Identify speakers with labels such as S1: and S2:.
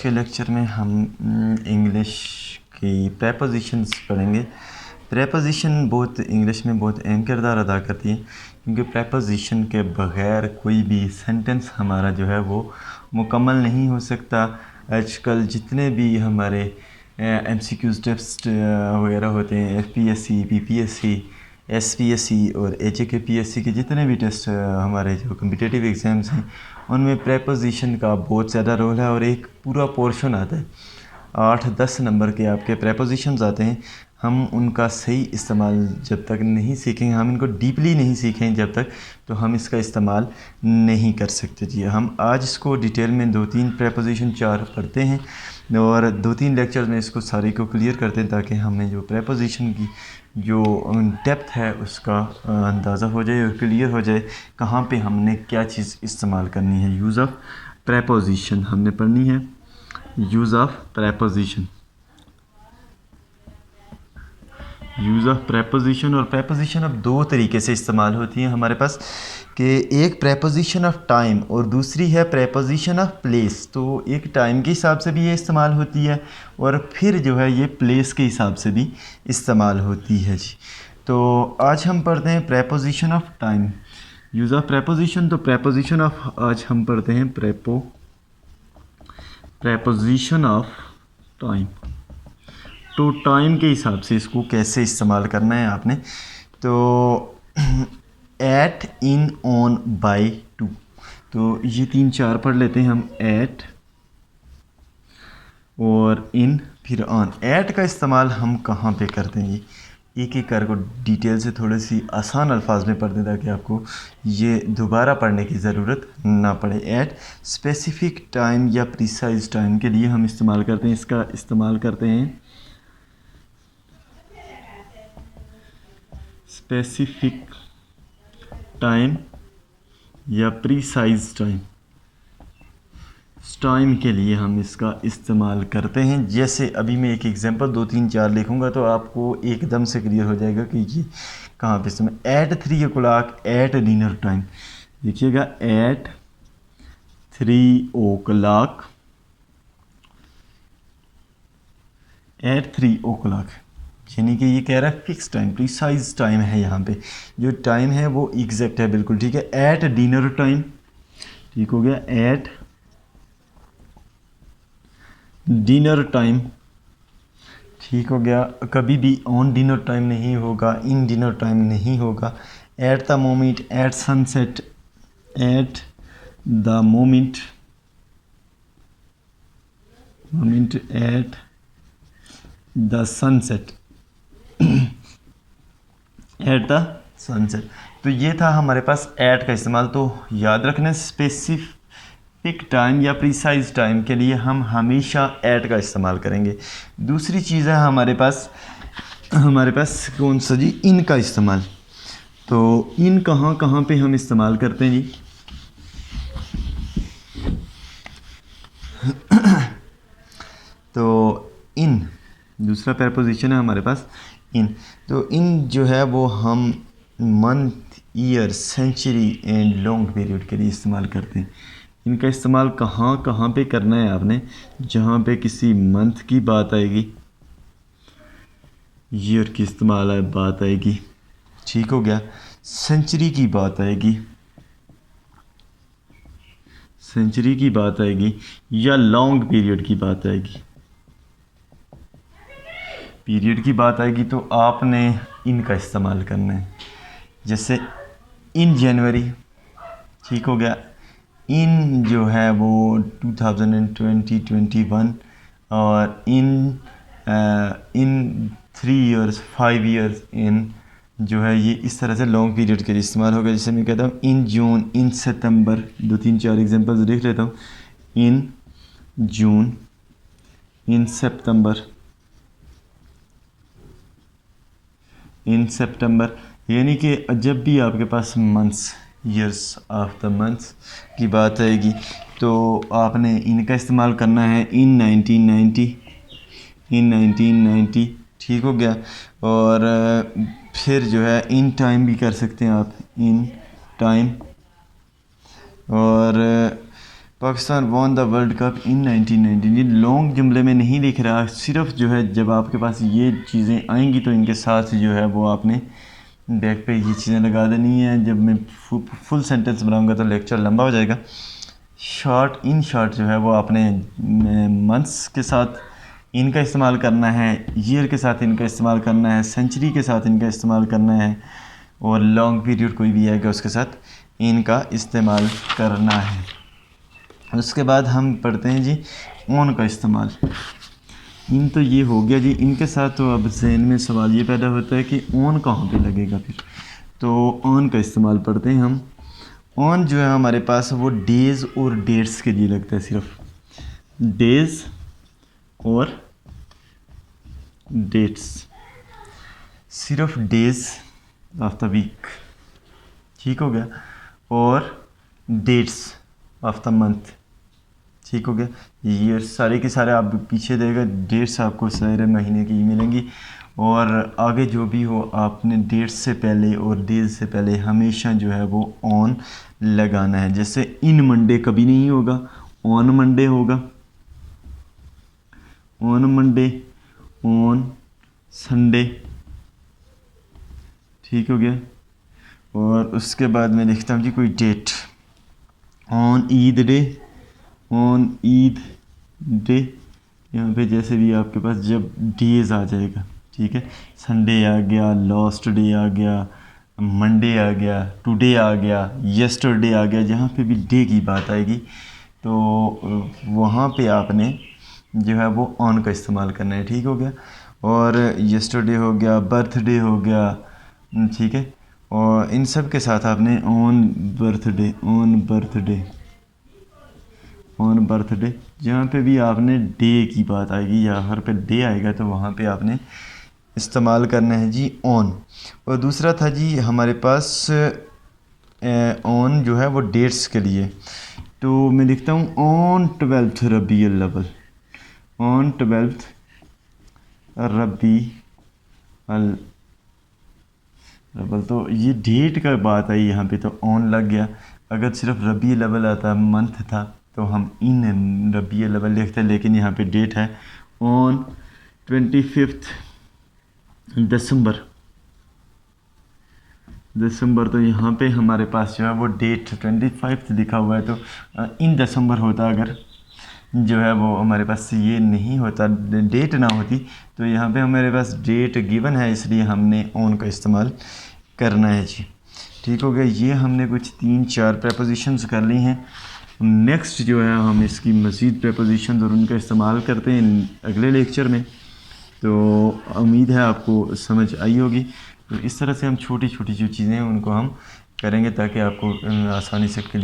S1: के लेक्चर में हम इंग्लिश की प्रेपोजिशंस पढ़ेंगे। प्रेपोजिशन बहुत इंग्लिश में बहुत अहम किरदार अदा करती है, क्योंकि प्रेपोजिशन के बग़ैर कोई भी सेंटेंस हमारा जो है वो मुकम्मल नहीं हो सकता। आजकल जितने भी हमारे MCQs टेस्ट वगैरह होते हैं, FPSC, PPSC, SPSC और HKPSC के जितने भी टेस्ट हमारे जो कम्पिटिटिव एग्ज़ाम्स हैं, उनमें प्रेपोजिशन का बहुत ज़्यादा रोल है और एक पूरा पोर्शन आता है। 8-10 नंबर के आपके प्रेपोजिशंस आते हैं। हम उनका सही इस्तेमाल जब तक नहीं सीखेंगे, हम इनको डीपली नहीं सीखें जब तक, तो हम इसका इस्तेमाल नहीं कर सकते। जी, हम आज इसको डिटेल में 2-3 प्रेपोजिशन 4 पढ़ते हैं और 2-3 लेक्चर्स में इसको सारी को क्लियर करते हैं, ताकि हमें जो प्रेपोजिशन की जो डेप्थ है उसका अंदाज़ा हो जाए और क्लियर हो जाए कहाँ पे हमने क्या चीज़ इस्तेमाल करनी है। यूज़ ऑफ प्रेपोजिशन हमने पढ़नी है। Use of preposition, use of preposition. और प्रेपोजिशन अब दो तरीके से इस्तेमाल होती है हमारे पास, कि एक प्रेपोजिशन ऑफ टाइम और दूसरी है प्रेपोजिशन ऑफ प्लेस। तो एक टाइम के हिसाब से भी ये इस्तेमाल होती है और फिर जो है ये प्लेस के हिसाब से भी इस्तेमाल होती है। जी, तो आज हम पढ़ते हैं preposition of time, use of preposition. तो प्रेपोजिशन ऑफ आज हम पढ़ते हैं प्रेपोजिशन ऑफ टाइम। तो टाइम के हिसाब से इसको कैसे इस्तेमाल करना है आपने, तो at, in, on, by, to. तो ये 3-4 पढ़ लेते हैं हम। एट और इन, फिर ऑन। एट का इस्तेमाल हम कहाँ पे करते हैं, एक एक कर को डिटेल से थोड़ी सी आसान अल्फाज में पढ़ते हैं, ताकि आपको ये दोबारा पढ़ने की ज़रूरत ना पड़े। एट स्पेसिफिक टाइम या प्रिसाइज टाइम के लिए हम इस्तेमाल करते हैं, इसका इस्तेमाल करते हैं स्पेसिफिक टाइम या प्रीसाइज टाइम। टाइम के लिए हम इसका इस्तेमाल करते हैं। जैसे अभी मैं एक एग्जांपल 2-3-4 लिखूंगा तो आपको एकदम से क्लियर हो जाएगा कि ये कहाँ पे इस्तेमाल। At 3 o'clock at dinner time, देखिएगा एट 3 o'clock एट 3 o'clock, यानी कि ये कह रहा है फिक्स टाइम, प्रिसाइज टाइम है। यहाँ पे जो टाइम है वो एग्जैक्ट है, बिल्कुल ठीक है। एट डिनर टाइम, ठीक हो गया। एट डिनर टाइम, ठीक हो गया। कभी भी ऑन डिनर टाइम नहीं होगा, इन डिनर टाइम नहीं होगा। At the moment, at sunset, at the moment at the sunset, at the sunset. तो ये था हमारे पास एट का इस्तेमाल। तो याद रखना, स्पेसिफिक टाइम या प्रिसाइज टाइम के लिए हम हमेशा एट का इस्तेमाल करेंगे। दूसरी चीज़ है हमारे पास कौन सा जी, इन का इस्तेमाल। तो इन कहाँ कहाँ पे हम इस्तेमाल करते हैं जी, तो इन दूसरा प्रेपोजिशन है हमारे पास इन। तो इन जो है वो हम month, year, century and long period के लिए इस्तेमाल करते हैं। इनका इस्तेमाल कहाँ कहाँ पे करना है आपने, जहाँ पे किसी मंथ की बात आएगी, ईयर की इस्तेमाल बात आएगी, ठीक हो गया। सेंचुरी की बात आएगी, या लॉन्ग पीरियड की बात आएगी, तो आपने इनका इस्तेमाल करना है। जैसे इन जनवरी, ठीक हो गया। इन जो है वो 2020-21, और इन 3 years, 5 years, इन जो है ये इस तरह से लॉन्ग पीरियड के लिए इस्तेमाल होगा। जैसे मैं कहता हूँ इन जून, इन सितंबर, 2-3-4 एग्जांपल्स लिख लेता हूँ। इन जून, इन सितंबर, इन सितंबर। यानी कि जब भी आपके पास months, years of the months की बात आएगी, तो आपने इनका इस्तेमाल करना है। इन 1990, ठीक हो गया। और फिर जो है इन टाइम भी कर सकते हैं आप, इन टाइम। और Pakistan won the World Cup in 1919। ये लॉन्ग जुमले में नहीं लिख रहा, सिर्फ जो है जब आपके पास ये चीज़ें आएंगी तो इनके साथ जो है वो आपने बैक पे ये चीज़ें लगा देनी है। जब मैं फुल सेंटेंस बनाऊंगा तो लेक्चर लंबा हो जाएगा। इन शॉर्ट जो है वो आपने मंथ्स के साथ इनका इस्तेमाल करना है, ईयर के साथ इनका इस्तेमाल करना है, सेंचुरी के साथ इनका इस्तेमाल करना है, और लॉन्ग पीरियड कोई भी आएगा उसके साथ इनका इस्तेमाल करना है। उसके बाद हम पढ़ते हैं जी ऑन का इस्तेमाल। इन तो ये हो गया जी, इनके साथ तो अब जहन में सवाल ये पैदा होता है कि ऑन कहाँ पे लगेगा फिर। तो ऑन का इस्तेमाल पढ़ते हैं हम। ऑन जो है हमारे पास वो डेज़ और डेट्स के लिए लगता है, सिर्फ डेज़ और डेट्स, सिर्फ डेज़ ऑफ द वीक, ठीक हो गया, और डेट्स ऑफ द मंथ, ठीक हो गया। ये सारे के सारे आप पीछे देगा, डेट्स आपको सारे महीने की मिलेंगी, और आगे जो भी हो आपने डेट्स से पहले और डेज से पहले हमेशा जो है वो ऑन लगाना है। जैसे इन मंडे कभी नहीं होगा, ऑन मंडे होगा, ऑन मंडे, ऑन संडे, ठीक हो गया। और उसके बाद मैं लिखता हूँ जी कोई date, on Eid day, on Eid day, यहाँ पे जैसे भी आपके पास जब डेज आ जाएगा, ठीक है, संडे आ गया, लास्ट डे आ गया, मंडे आ गया, टुडे आ गया, यस्टरडे आ गया, जहाँ पे भी डे की बात आएगी तो वहाँ पे आपने जो है वो ऑन का इस्तेमाल करना है, ठीक हो गया। और यस्टरडे हो गया, बर्थडे हो गया, ठीक है, और इन सब के साथ आपने on birthday, on birthday, on birthday, जहाँ पे भी आपने डे की बात आएगी या हर पे डे आएगा तो वहाँ पे आपने इस्तेमाल करना है जी ऑन। और दूसरा था जी हमारे पास ऑन जो है वो डेट्स के लिए, तो मैं लिखता हूँ ऑन 12th रबीउल अव्वल, ऑन 12th रबीउल अव्वल, तो ये डेट का बात आई यहाँ पे तो ऑन लग गया। अगर सिर्फ रबीउल अव्वल आता, मंथ था, तो हम इन रबीउल अव्वल लिखते हैं, लेकिन यहाँ पे डेट है ऑन 25 दिसंबर, तो यहाँ पे हमारे पास जो है वो डेट 25 लिखा हुआ है, तो इन दिसंबर होता अगर जो है वो हमारे पास ये नहीं होता, डेट ना होती, तो यहाँ पे हमारे पास डेट गिवन है, इसलिए हमने ऑन का इस्तेमाल करना है जी, ठीक हो गया। ये हमने कुछ 3-4 प्रेपोजिशंस कर ली हैं। नेक्स्ट जो है हम इसकी मज़ीद प्रेपोजिशंस और उनका इस्तेमाल करते हैं अगले लेक्चर में, तो उम्मीद है आपको समझ आई होगी। तो इस तरह से हम छोटी छोटी जो चीज़ें हैं उनको हम करेंगे ताकि आपको आसानी से क्लियर